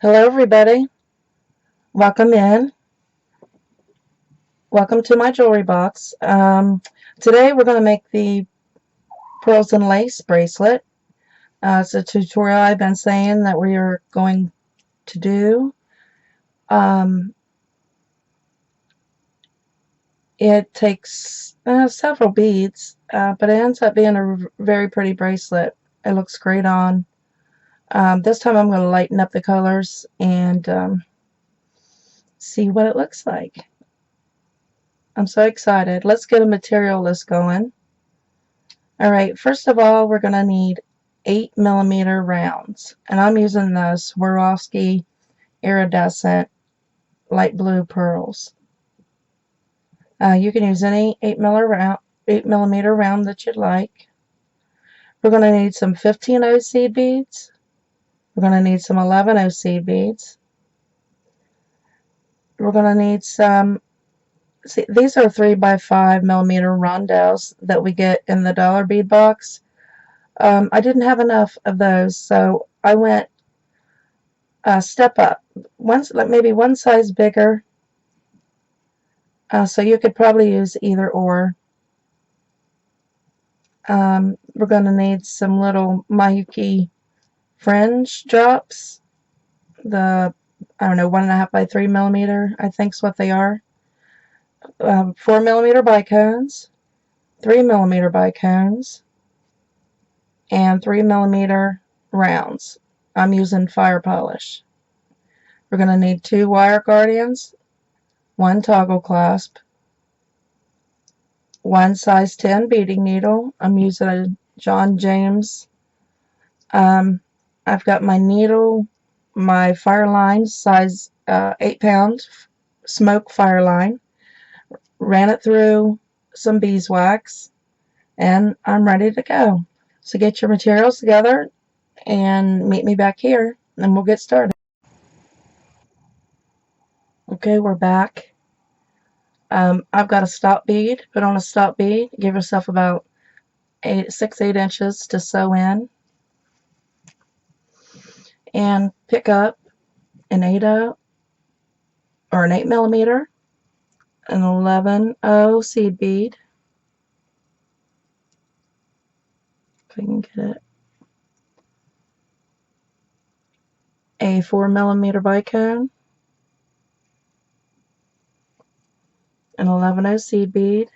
Hello everybody, welcome in. Welcome to my jewelry box. Today we're going to make the pearls and lace bracelet. It's a tutorial I've been saying that we are going to do. It takes several beads, but it ends up being a very pretty bracelet. It looks great on. This time I'm going to lighten up the colors and see what it looks like. I'm so excited. Let's get a material list going. Alright, first of all, we're going to need 8mm rounds. And I'm using the Swarovski iridescent light blue pearls. You can use any 8mm round that you'd like. We're going to need some 15-0 seed beads. We're going to need some 11-0 seed beads. We're going to need some, see, these are 3x5mm rondelles that we get in the dollar bead box. I didn't have enough of those, so I went step up, maybe one size bigger. So you could probably use either or. We're going to need some little Miyuki fringe drops. I don't know, 1.5x3mm, I think is what they are. 4mm bicones, 3mm bicones, and 3mm rounds. I'm using firepolish. We're going to need 2 wire guardians, 1 toggle clasp, 1 size 10 beading needle. I'm using a John James. I've got my needle, my fire line, size 8-pound smoke fire line. Ran it through some beeswax, and I'm ready to go. So get your materials together and meet me back here, and we'll get started. Okay, we're back. I've got a stop bead. Put on a stop bead. Give yourself about 6-8 inches to sew in. And pick up an 8-0 or an 8mm, an 11-0 seed bead. If I can get it. A 4mm bicone, an 11-0 seed bead,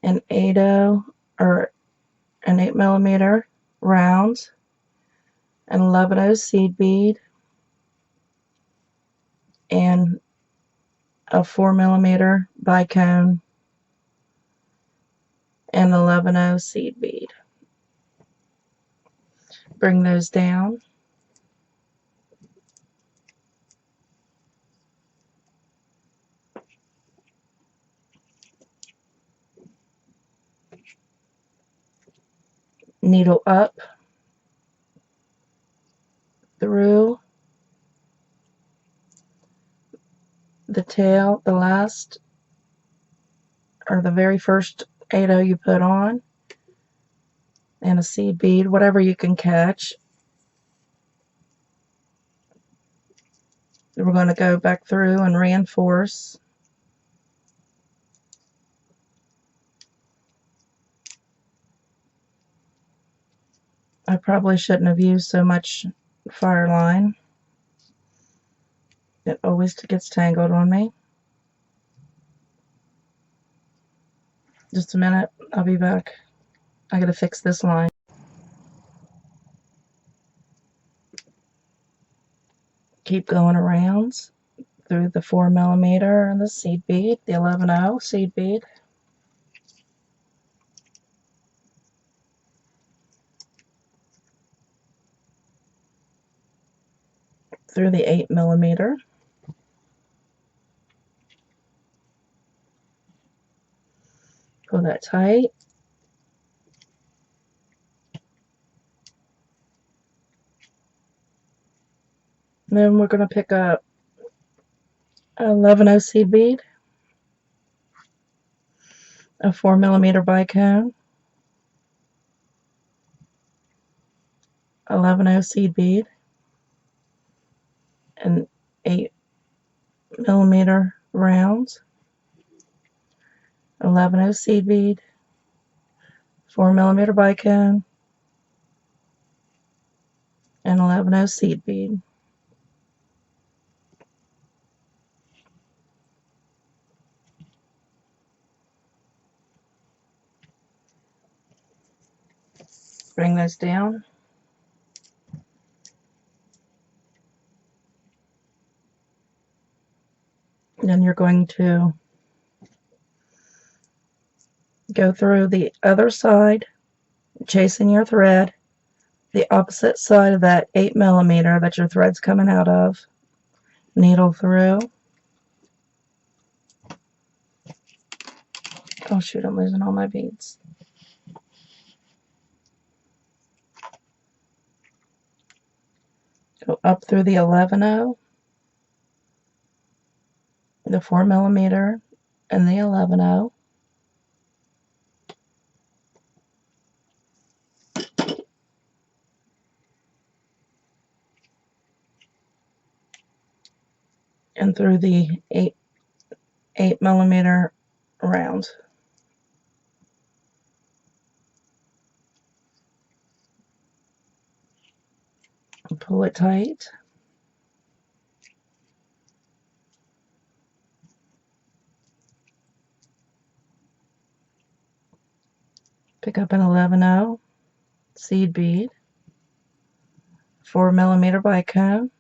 an 8-0 or an 8mm round, an 11-0 seed bead, and a 4mm bicone and 11-0 seed bead. Bring those down. Needle up through the tail, the last or the very first 8-0 you put on, and a seed bead, whatever you can catch. We're going to go back through and reinforce. I probably shouldn't have used so much fire line. It always gets tangled on me. Just a minute, I'll be back. I gotta fix this line. Keep going around through the 4mm and the seed bead, the 11-0 seed bead. Through the 8mm. Pull that tight. Then we're going to pick up an 11-0 seed bead, a 4mm bicone, 11-0 seed bead, an 8mm round, 11/0 seed bead, 4mm bicone, and 11/0 seed bead. Bring those down. Then you're going to go through the other side, chasing your thread, the opposite side of that 8mm that your thread's coming out of. Needle through. Oh shoot, I'm losing all my beads. Go up through the 11/0, the 4mm, and the 11/0. And through the 8mm round. Pull it tight. Pick up an 11/0 seed bead, 4mm bicone,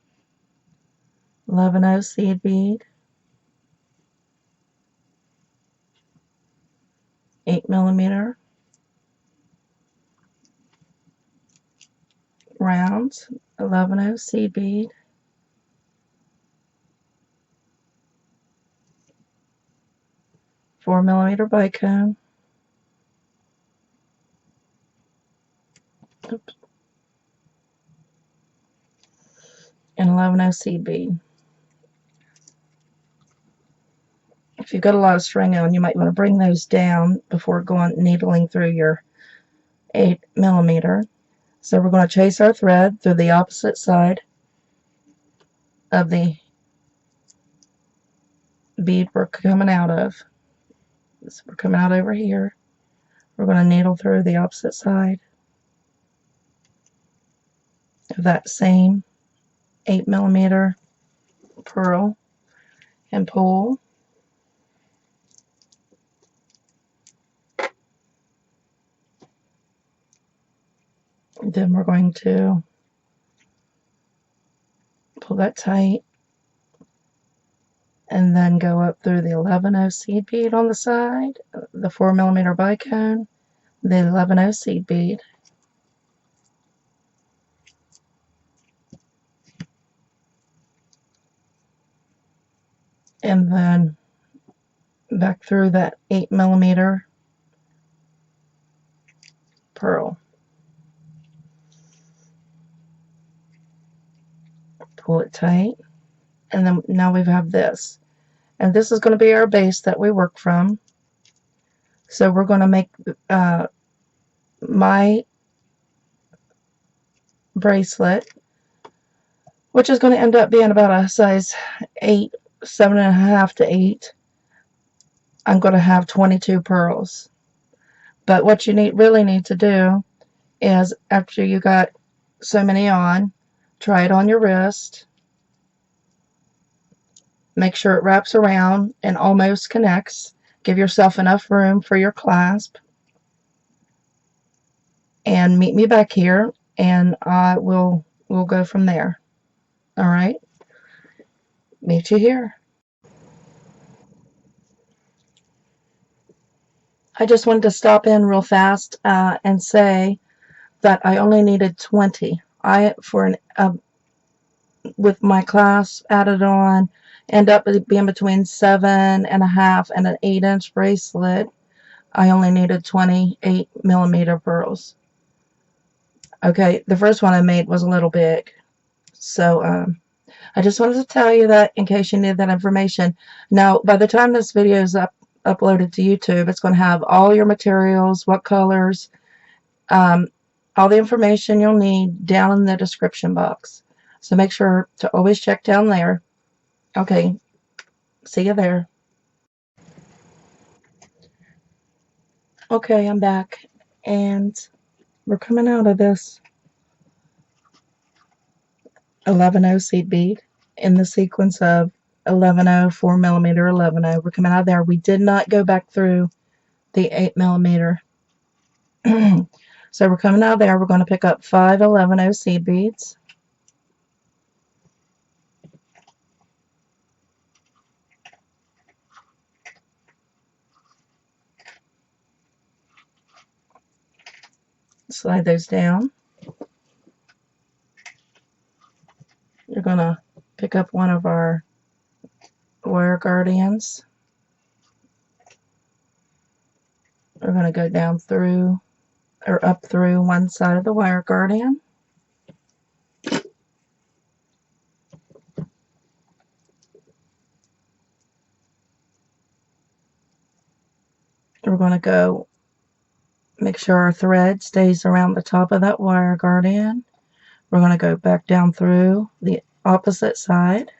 11/0 seed bead, 8mm round, 11/0 seed bead, 4mm bicone, oops, and 11/0 seed bead. If you've got a lot of string on, you might want to bring those down before going needling through your 8mm. So we're going to chase our thread through the opposite side of the bead we're coming out of. So we're coming out over here. We're going to needle through the opposite side of that same 8mm pearl and pull. Then we're going to pull that tight and then go up through the 11/0 seed bead on the side, the 4mm bicone, the 11/0 seed bead, and then back through that 8mm pearl. Pull it tight, and then now we have this. And this is going to be our base that we work from. So we're going to make my bracelet, which is going to end up being about a size 8, 7.5 to 8. I'm going to have 22 pearls. But what you really need to do is, after you got so many on, try it on your wrist. Make sure it wraps around and almost connects. Give yourself enough room for your clasp. And meet me back here, and we'll go from there. All right? Meet you here. I just wanted to stop in real fast and say that I only needed 20. With my clasp added on, end up being between 7.5 and an 8-inch bracelet. I only needed 28mm pearls. Okay, the first one I made was a little big, so I just wanted to tell you that in case you need that information. Now, by the time this video is uploaded to YouTube, it's going to have all your materials, what colors, all the information you'll need down in the description box. So make sure to always check down there. Okay, see you there. Okay, I'm back, and we're coming out of this 11-0 seed bead in the sequence of 11-0, 4mm, 11-0. We're coming out of there. We did not go back through the 8mm. So we're coming out of there. We're going to pick up 5 11-0 seed beads. Slide those down. You're going to pick up one of our wire guardians. We're going to go down through or up through one side of the wire guardian. We're going to go make sure our thread stays around the top of that wire guardian. We're going to go back down through the opposite side.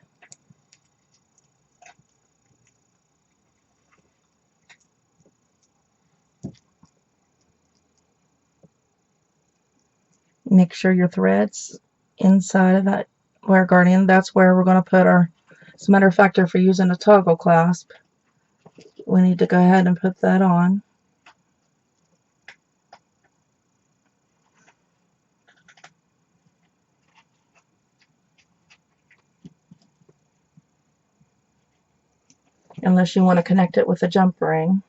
Make sure your thread's inside of that wire guardian. That's where we're going to put our, as a matter of fact, if we're using a toggle clasp, we need to go ahead and put that on. Unless you want to connect it with a jump ring.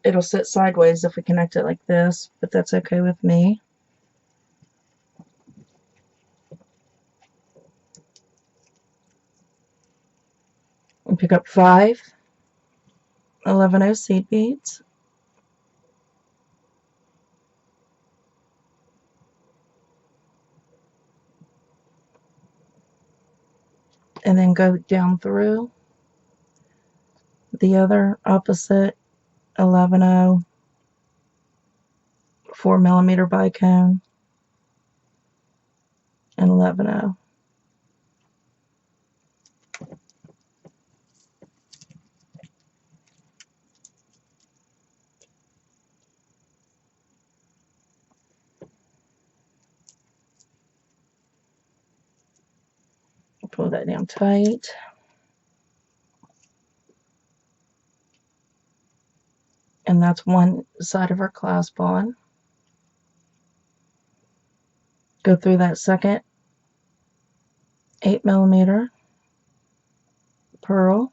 It'll sit sideways if we connect it like this, but that's okay with me. And pick up 5 11-0 seed beads. And then go down through the other opposite 11-0 4mm bicone and 11-0. Pull that down tight. And that's one side of our clasp on. Go through that second 8mm pearl.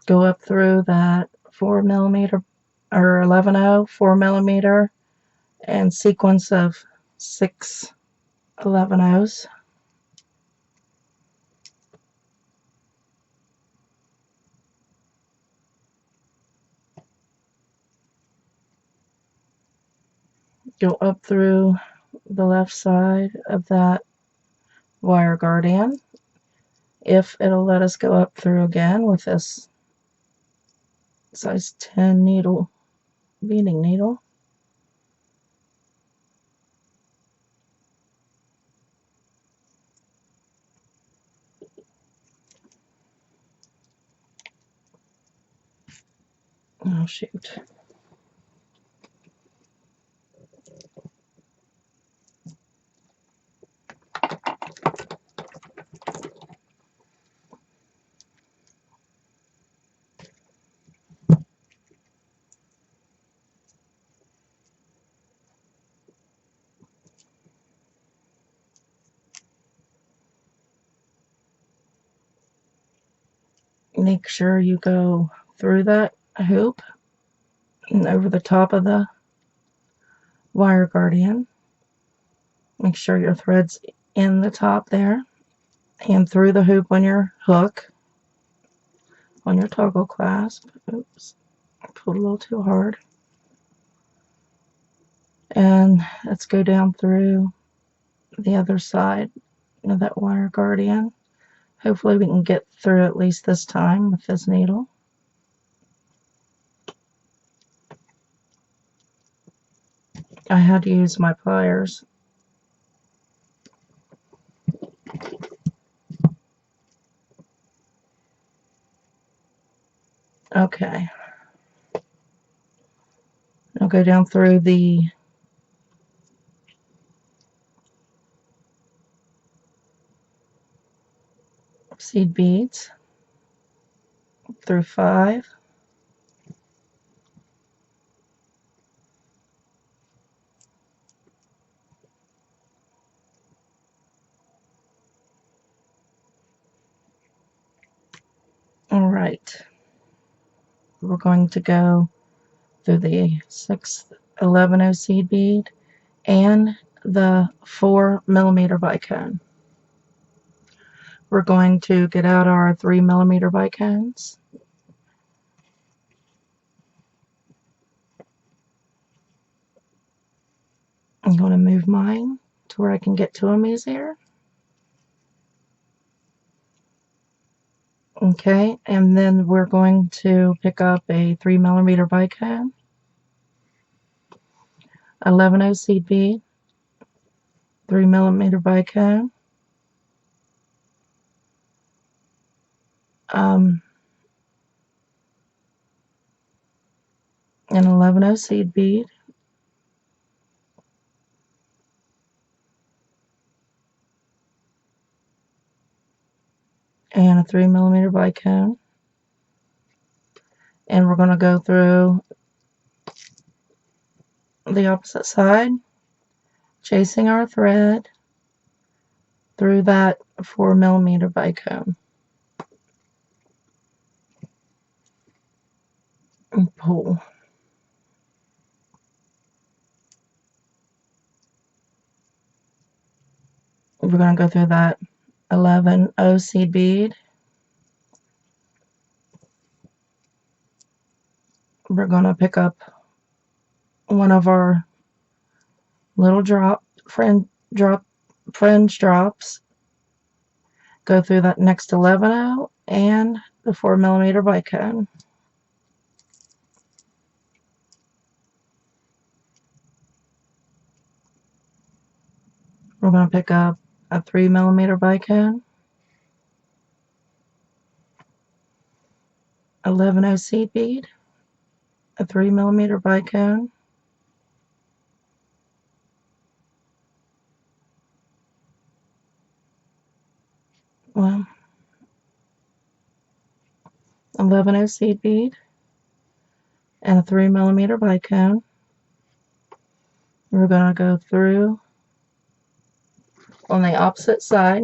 Go up through that 4mm or 11-0 4mm and sequence of 6 11-0s. Go up through the left side of that wire guardian. If it'll let us go up through again with this size 10 needle, beading needle. Oh shoot. Make sure you go through that hoop and over the top of the wire guardian. Make sure your thread's in the top there and through the hoop on your hook on your toggle clasp. Oops, I pulled a little too hard. And let's go down through the other side of that wire guardian. Hopefully we can get through at least this time with this needle. I had to use my pliers. Okay. I'll go down through the seed beads through 5. All right. We're going to go through the 6th 11 seed bead and the 4mm bicone. We're going to get out our 3mm bicones. I'm going to move mine to where I can get to them easier. Okay, and then we're going to pick up a 3mm bicone, 11 seed bead, 3mm bicone, an 11 seed bead, and a 3mm bicone. And we're going to go through the opposite side, chasing our thread through that 4mm bicone. And pull. We're going to go through that 11 seed bead. We're going to pick up one of our little fringe drops, go through that next 11 and the 4mm bicone. We're going to pick up a 3mm bicone, 11 seed bead, a 3mm bicone, well, 11 seed bead, and a 3mm bicone. We're going to go through on the opposite side,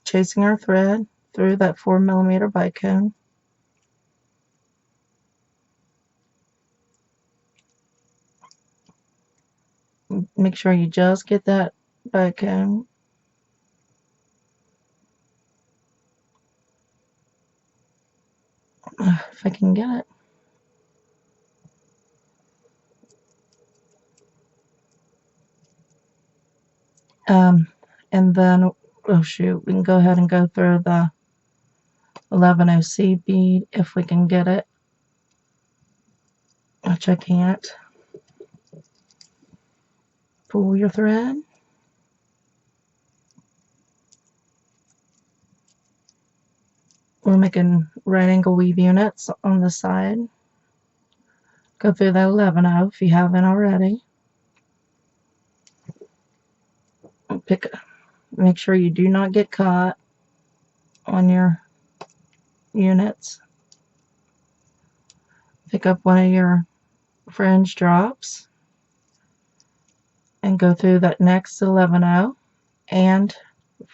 chasing our thread through that 4mm bicone. Make sure you just get that bicone. If I can get it. And then, oh shoot, we can go ahead and go through the 11 seed bead if we can get it, which I can't. Pull your thread. We're making right angle weave units on the side. Go through that 11 if you haven't already. Make sure you do not get caught on your units. Pick up one of your fringe drops and go through that next 11 and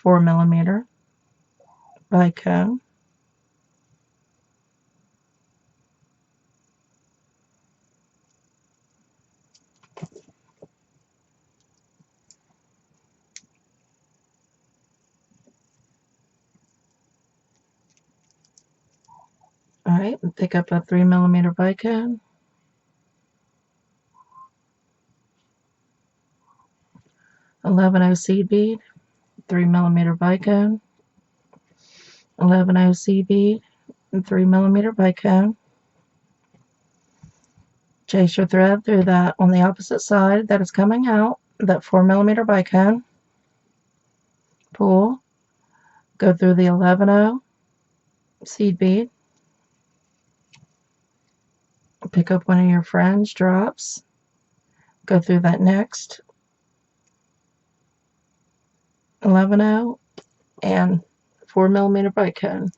4mm bicone. Alright, pick up a 3mm bicone, 11 seed bead, 3mm bicone, 11 seed bead, and 3mm bicone. Chase your thread through that on the opposite side that is coming out, that 4mm bicone. Pull, go through the 11-0 seed bead, pick up one of your fringe drops, go through that next 11-0 and 4mm bicone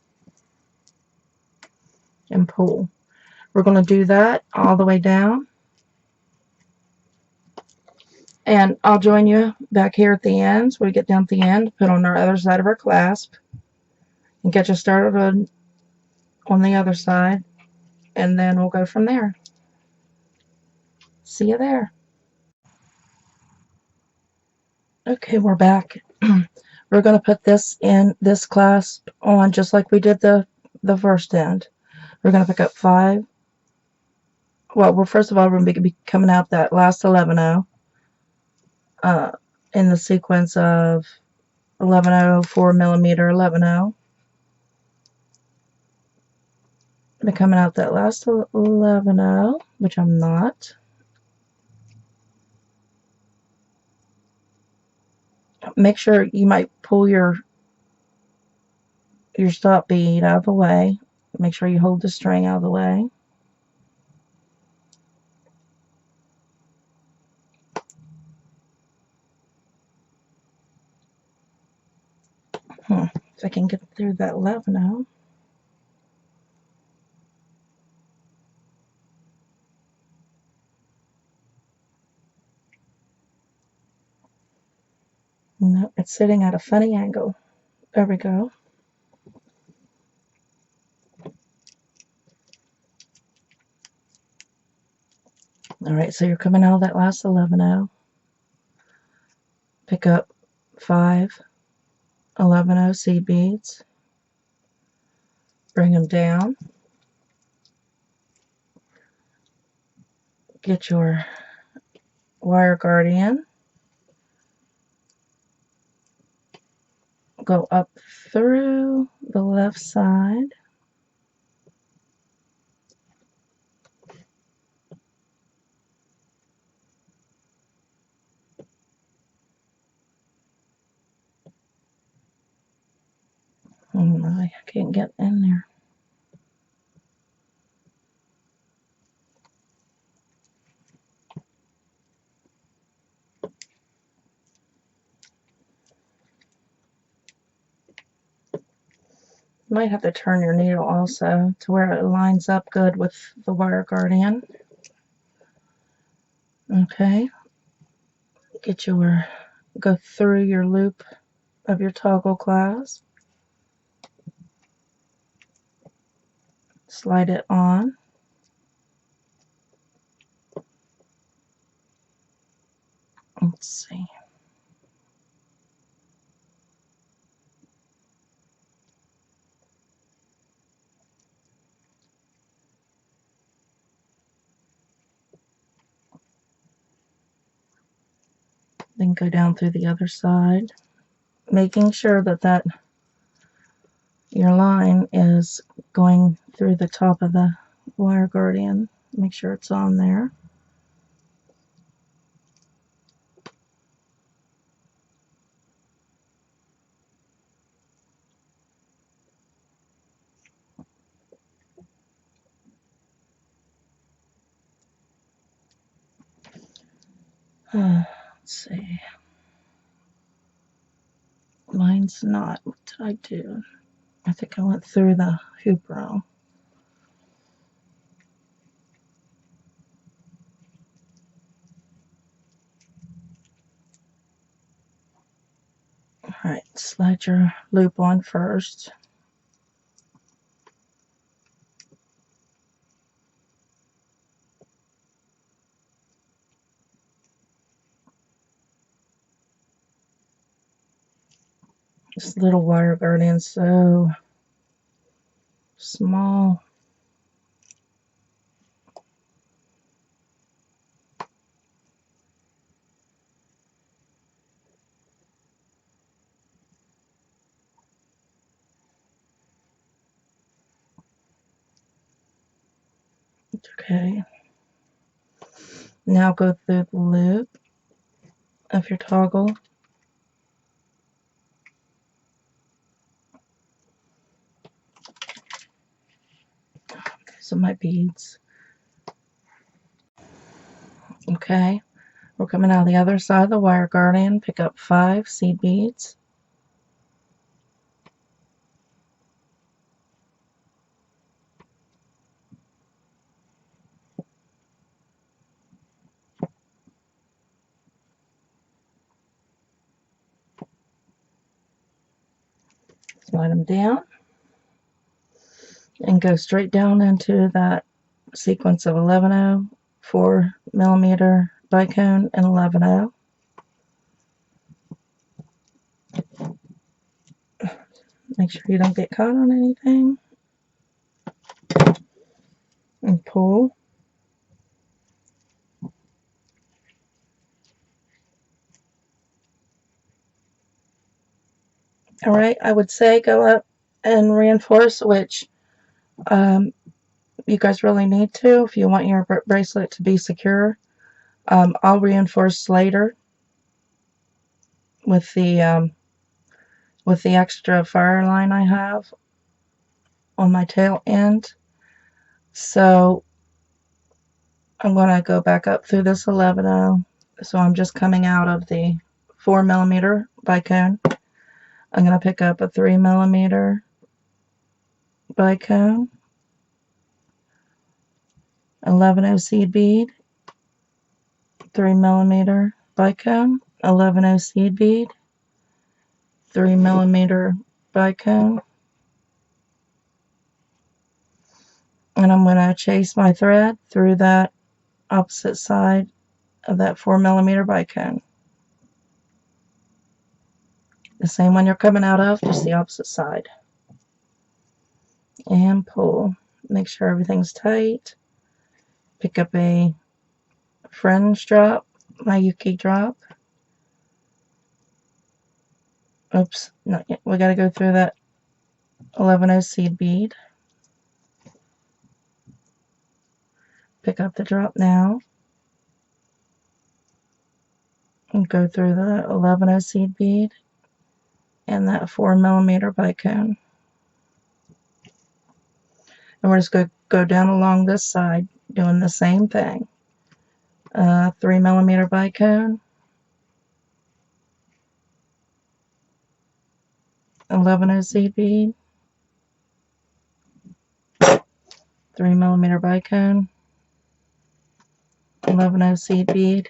and pull. We're going to do that all the way down, and I'll join you back here at the end. So we get down at the end, put on our other side of our clasp, and get you started on the other side, and then we'll go from there. See you there. Okay, we're back. We're going to put this clasp on just like we did the first end. We're going to pick up 5. Well, first of all, we're going to be coming out that last 11-0 in the sequence of 11-0, 4mm, 11-0. Be coming out that last 11-0, which I'm not. Make sure you might pull your stop bead out of the way. Make sure you hold the string out of the way. If I can get through that 11-0. No, it's sitting at a funny angle. There we go. Alright, so you're coming out of that last 11-0. Pick up 5 11-0 seed beads. Bring them down. Get your wire guardian. Go up through the left side. Oh, I can't get in there. You might have to turn your needle also to where it lines up good with the wire guardian. Okay. Go through your loop of your toggle clasp. Slide it on. Let's see. Then go down through the other side, making sure that your line is going through the top of the wire guardian. Make sure it's on there. Let's see. Mine's not. What did I do? I think I went through the hoop wrong. Alright, slide your loop on first. This little wire guardian's so small. Okay. Now go through the loop of your toggle. These are my beads. Okay, we're coming out the other side of the wire guardian. Pick up 5 seed beads. Slide them down and go straight down into that sequence of 11-0, 4mm bicone, and 11-0. Make sure you don't get caught on anything. And pull. Alright, I would say go up and reinforce, which you guys really need to if you want your bracelet to be secure. I'll reinforce later with the extra fire line I have on my tail end. So I'm going to go back up through this 11-0. So I'm just coming out of the 4mm bicone. I'm going to pick up a 3mm bicone, 11-0 seed bead, 3mm bicone, 11-0 seed bead, 3mm bicone, and I'm going to chase my thread through that opposite side of that 4mm bicone. The same one you're coming out of, just the opposite side. And pull. Make sure everything's tight. Pick up a fringe drop, Miyuki drop. Oops, not yet. We got to go through that 11-0 seed bead. Pick up the drop now. And go through the 11-0 seed bead and that 4mm bicone. And we're just going to go down along this side doing the same thing. 3mm bicone, 11-0 seed bead, 3mm bicone, 11-0 seed bead,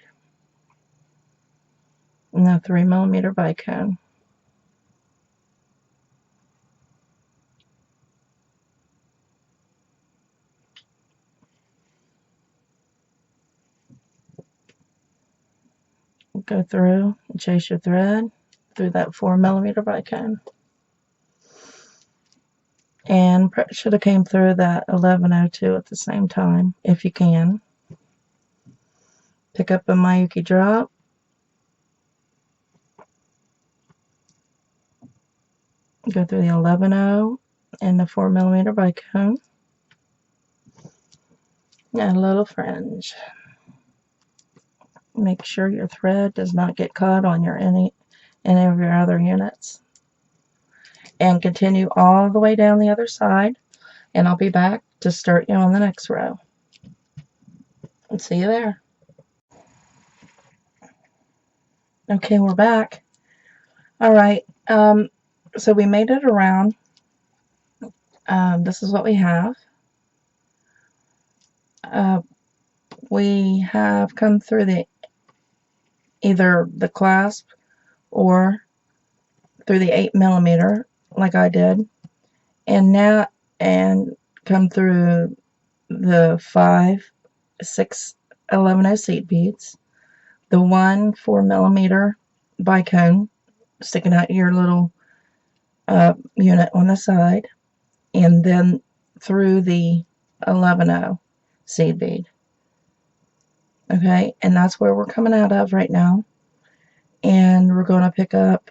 and a 3mm bicone. Go through and chase your thread through that 4mm bicone. And should have came through that 1102 at the same time, if you can. Pick up a Miyuki drop. Go through the 11-0 and the 4mm bicone. And a little fringe. Make sure your thread does not get caught on any of your other units. And continue all the way down the other side, and I'll be back to start you on the next row. And see you there. Okay, we're back. Alright, so we made it around. This is what we have. We have come through either the clasp or through the 8mm like I did, and come through the 5, 6, 11-0 seed beads, the 1 4mm bicone sticking out your little unit on the side, and then through the 11-0 seed bead. Okay, and that's where we're coming out of right now. And we're going to pick up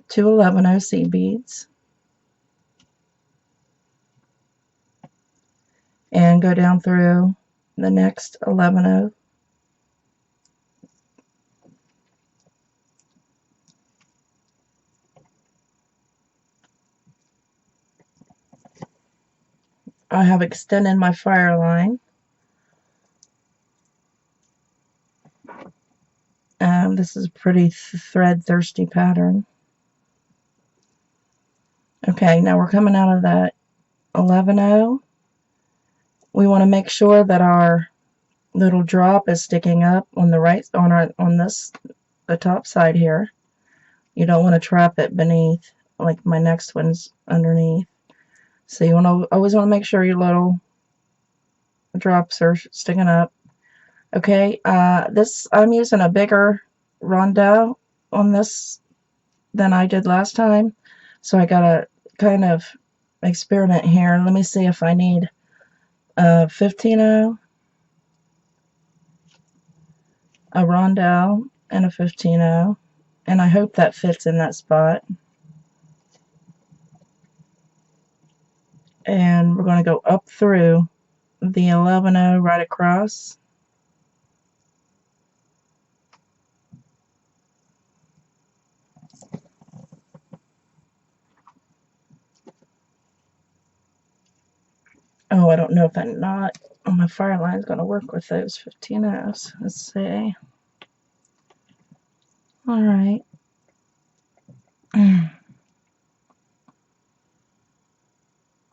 2 11-0 seed beads and go down through the next 11-0 I have extended my fire line. This is a pretty thread thirsty pattern. Okay, now we're coming out of that 11-0. We want to make sure that our little drop is sticking up on the right, on the top side here. You don't want to trap it beneath, like my next one's underneath. So you always want to make sure your little drops are sticking up. Okay, I'm using a bigger rondelle on this than I did last time, so I gotta kind of experiment here. Let me see if I need a 15-0, a rondelle, and a 15-0, and I hope that fits in that spot. And we're going to go up through the 11-0 right across. Oh, I don't know if that knot on my fire line is going to work with those 15-0s. Let's see. All right.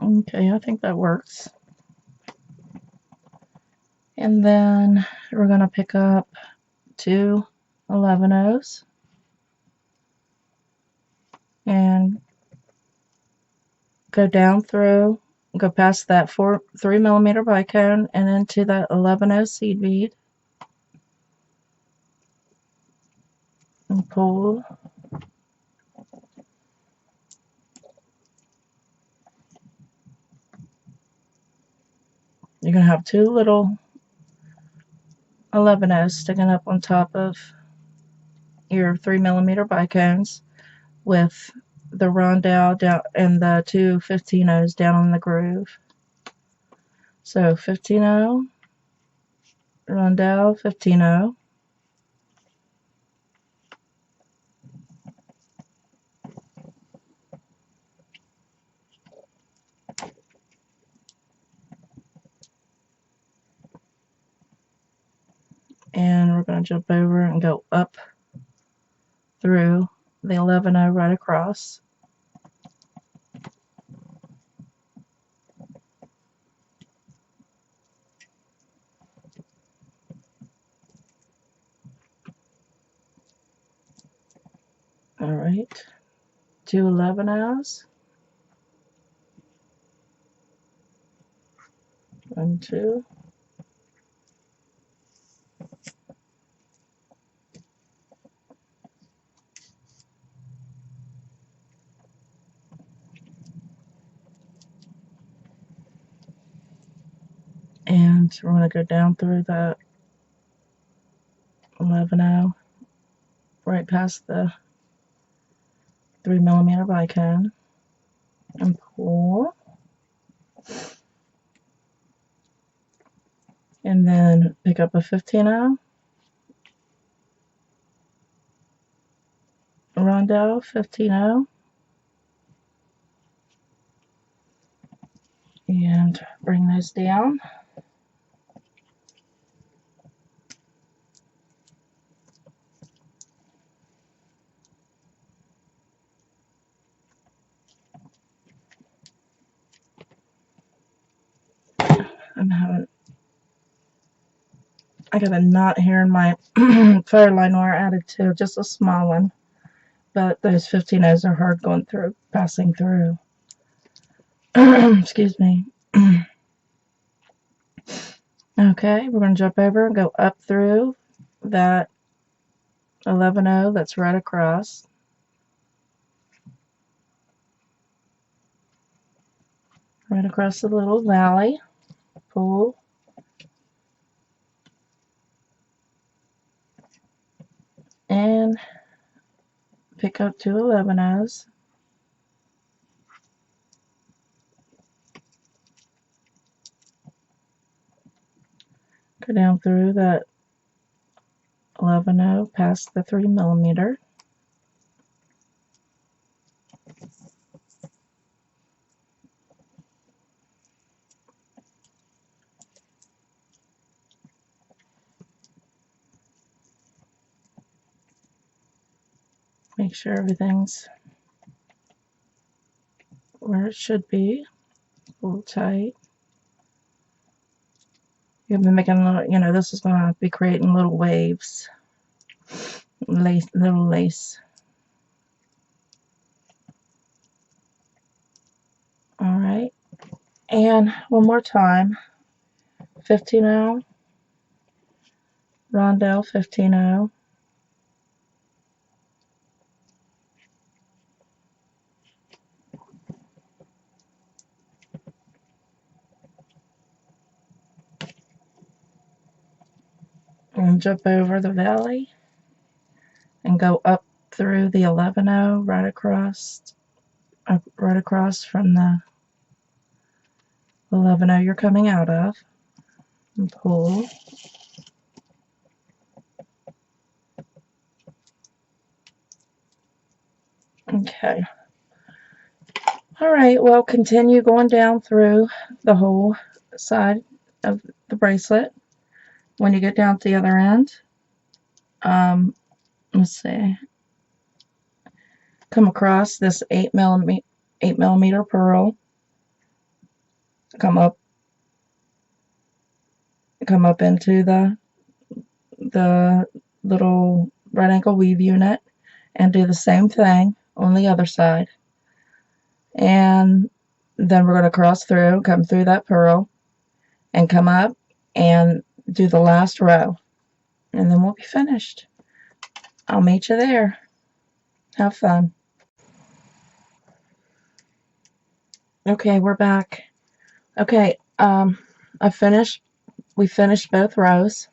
Okay, I think that works. And then we're going to pick up two 11-0s and go down through, go past that 3mm bicone and into that 11-0 seed bead and pull. You're going to have two little 11-0s sticking up on top of your 3mm bicones with the rondelle down and the two 15-0s down on the groove. So 15-0, rondelle, 15-0. And we're going to jump over and go up through the 11-0 right across. All right, two 11-0s. 1, 2. And we're going to go down through that 11-0 right past the 3mm bicone and pull. And then pick up a 15-0, rondelle, 15-0, and bring those down. I got a knot here in my fire line wire added to, just a small one, but those 15-0s are hard going through, passing through. Excuse me. Okay, we're going to jump over and go up through that 11-0 that's right across. Right across the little valley. Pull. And pick up two 11-0s. Go down through that 11-0 past the 3mm. Make sure everything's where it should be. A little tight. You've been making a little, you know, this is going to be creating little waves. Little lace. Alright. And one more time. 15-0. Rondelle 15-0. And jump over the valley and go up through the 11-0 right across from the 11-0 you're coming out of, and pull. Okay. Alright, well, continue going down through the whole side of the bracelet. When you get down to the other end, let's see, come across this 8 millimeter pearl, come up into the little right angle weave unit and do the same thing on the other side. And then we're going to cross through, come through that pearl, and come up and do the last row. And then we'll be finished. I'll meet you there. Have fun. Okay, we're back. Okay, we finished both rows.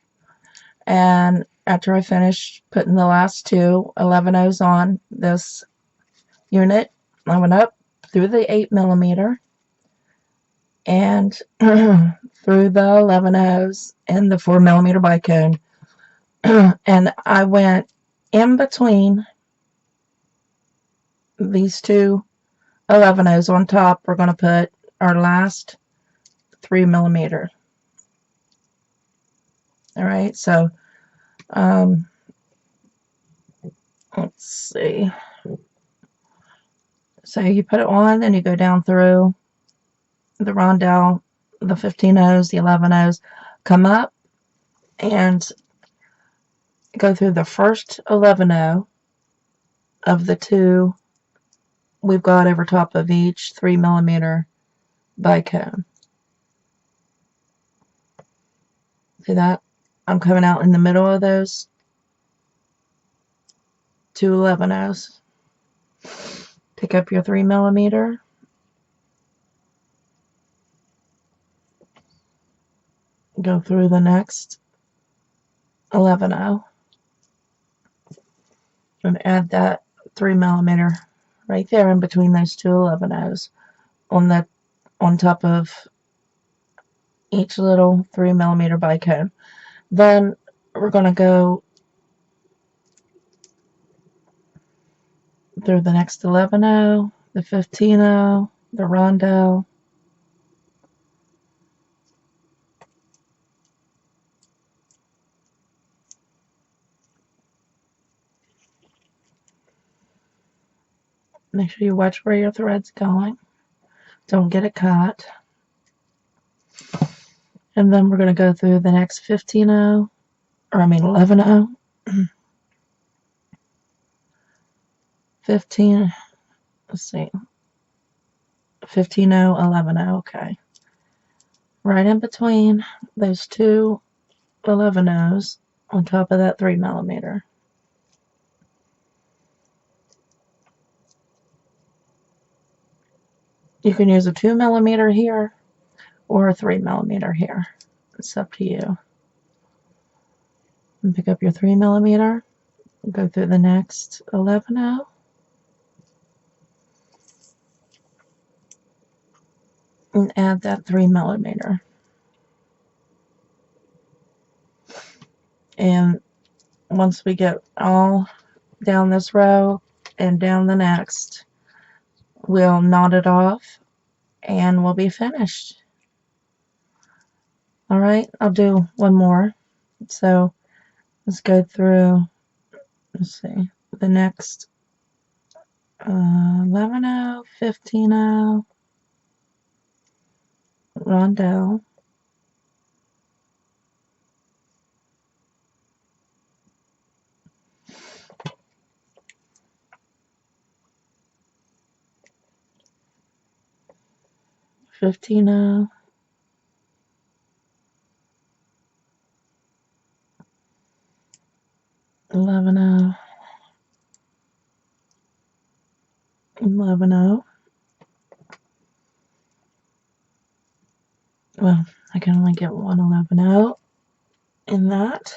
And after I finished putting the last two 11-0s on this unit, I went up through the 8 millimeter and through the 11-0s and the 4 millimeter bicone. And I went in between these two 11-0s on top. We're going to put our last 3 millimeter. Alright, so let's see. So you put it on, and you go down through the rondelle, the 15-0s, the 11-0s, come up and go through the first 11-0 of the two we've got over top of each 3 millimeter bicone. See that? I'm coming out in the middle of those two 11-0s. Pick up your 3 millimeter. Go through the next 11-0 and add that 3 millimeter right there in between those two 11-0s on top of each little 3 millimeter bicone. Then we're going to go through the next 11-0, the 15-0, the rondelle, make sure you watch where your thread's going. Don't get it caught. And then we're going to go through the next 11-0. 15, let's see, 15-0, 11-0, okay. Right in between those two 11-0s on top of that 3 millimeter. You can use a 2 millimeter here or a 3 millimeter here. It's up to you. And pick up your 3 millimeter, go through the next 11-0. And add that 3 millimeter. And once we get all down this row and down the next, we'll knot it off and we'll be finished. Alright, I'll do one more. So let's go through, let's see, the next 11-0, 15-0, rondelle, 15-0, 11-0, 11-0. Well, I can only get one 11-0 in that.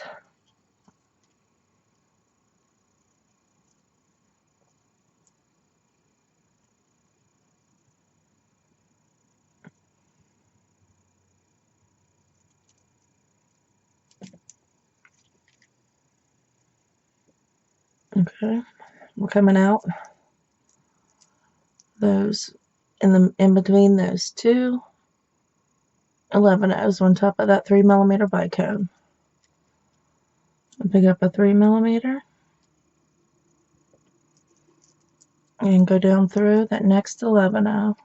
Okay, we're coming out those in between those two 11-0s on top of that 3mm bicone. Pick up a 3mm and go down through that next 11-0.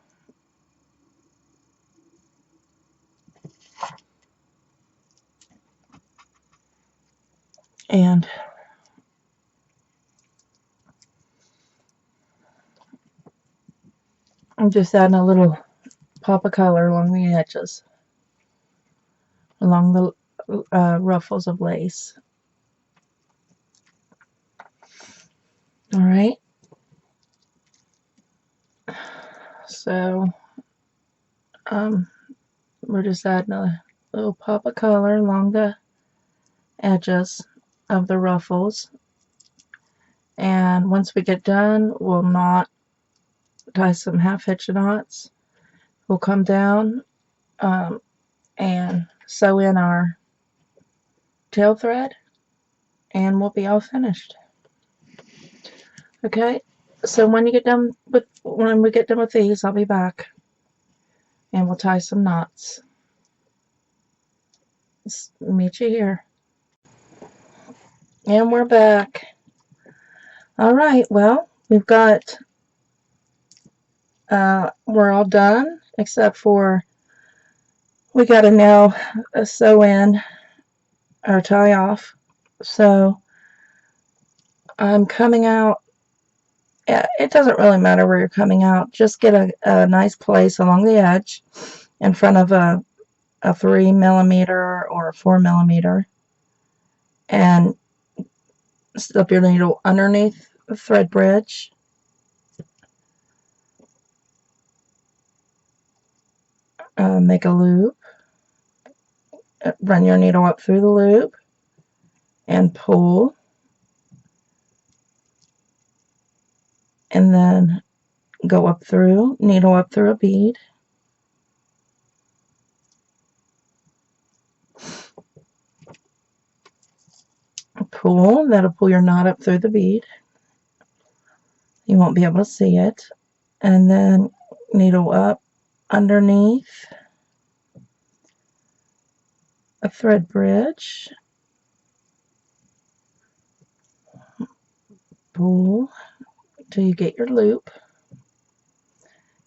And I'm just adding a little pop of color along the edges, along the ruffles of lace. All right. So we're just adding a little pop of color along the edges of the ruffles. And once we get done, we'll tie some half-hitch knots. We'll come down and sew in our tail thread, and we'll be all finished. Okay, so when we get done with these, I'll be back, and we'll tie some knots. Meet you here. And we're back. All right, well, we've got we're all done except for we got to now sew in or tie off. So I'm coming out. It doesn't really matter where you're coming out. Just get a nice place along the edge in front of a 3mm or a 4mm, and slip your needle underneath the thread bridge. Make a loop. Run your needle up through the loop and pull, and then go up through, needle up through a bead. Pull, that'll pull your knot up through the bead. You won't be able to see it. And then needle up underneath a thread bridge. Pull till you get your loop.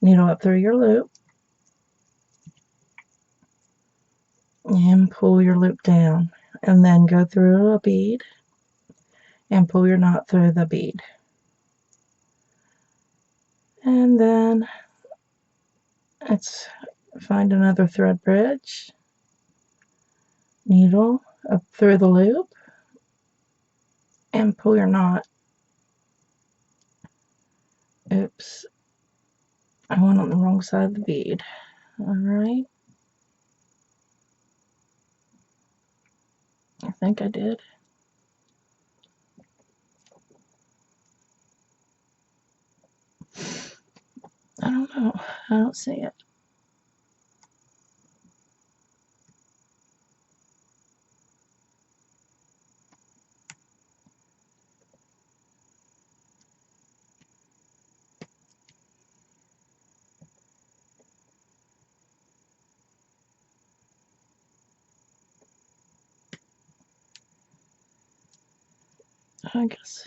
Needle up through your loop. And pull your loop down. And then go through a bead and pull your knot through the bead. And then find another thread bridge, needle up through the loop, and pull your knot. Oops, I went on the wrong side of the bead. Alright, I think I did. I don't know, I don't see it. I guess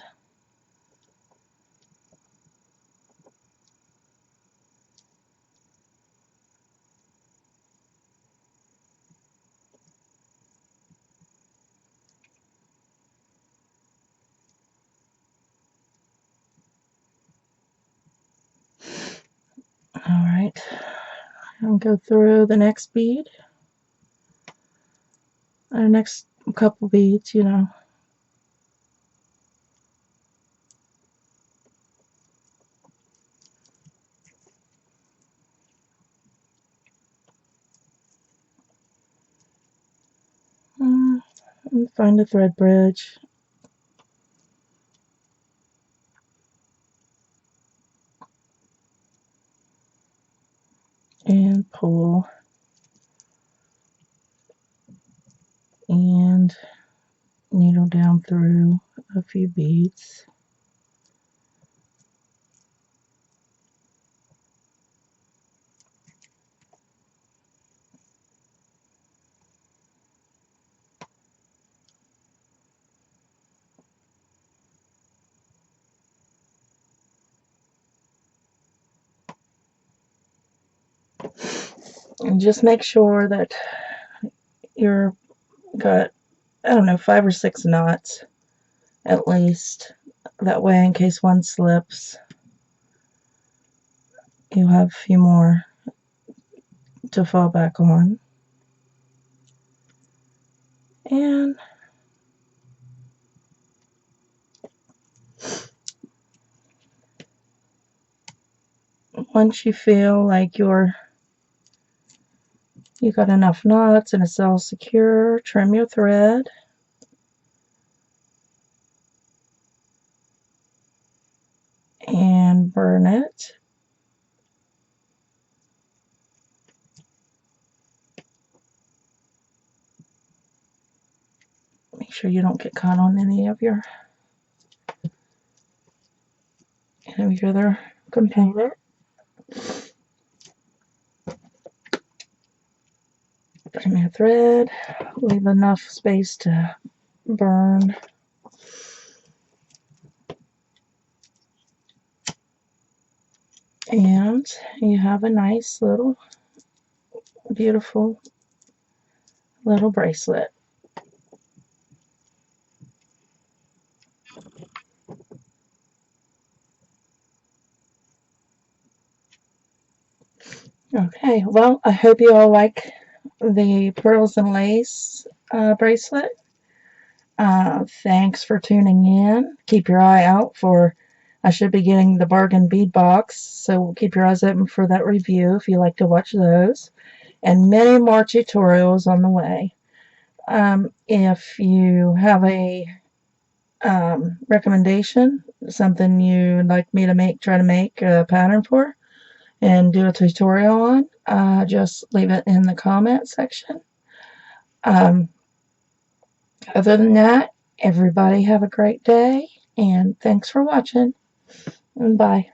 and go through the next bead, or next couple beads, you know. And find a thread bridge. And pull. And needle down through a few beads. And just make sure that you're got, I don't know, 5 or 6 knots at least. That way, in case one slips, you'll have a few more to fall back on. And once you feel like you got enough knots and it's all secure, trim your thread. And burn it. Make sure you don't get caught on any of your other component. Trim your thread. Leave enough space to burn. And you have a nice little, beautiful little bracelet. Okay, well, I hope you all like the pearls and lace bracelet. Thanks for tuning in. Keep your eye out for, I should be getting the bargain bead box, so keep your eyes open for that review if you like to watch those, and many more tutorials on the way. If you have a recommendation, something you'd like me to try to make a pattern for and do a tutorial on, just leave it in the comment section. Other than that, everybody have a great day, and thanks for watching. Bye.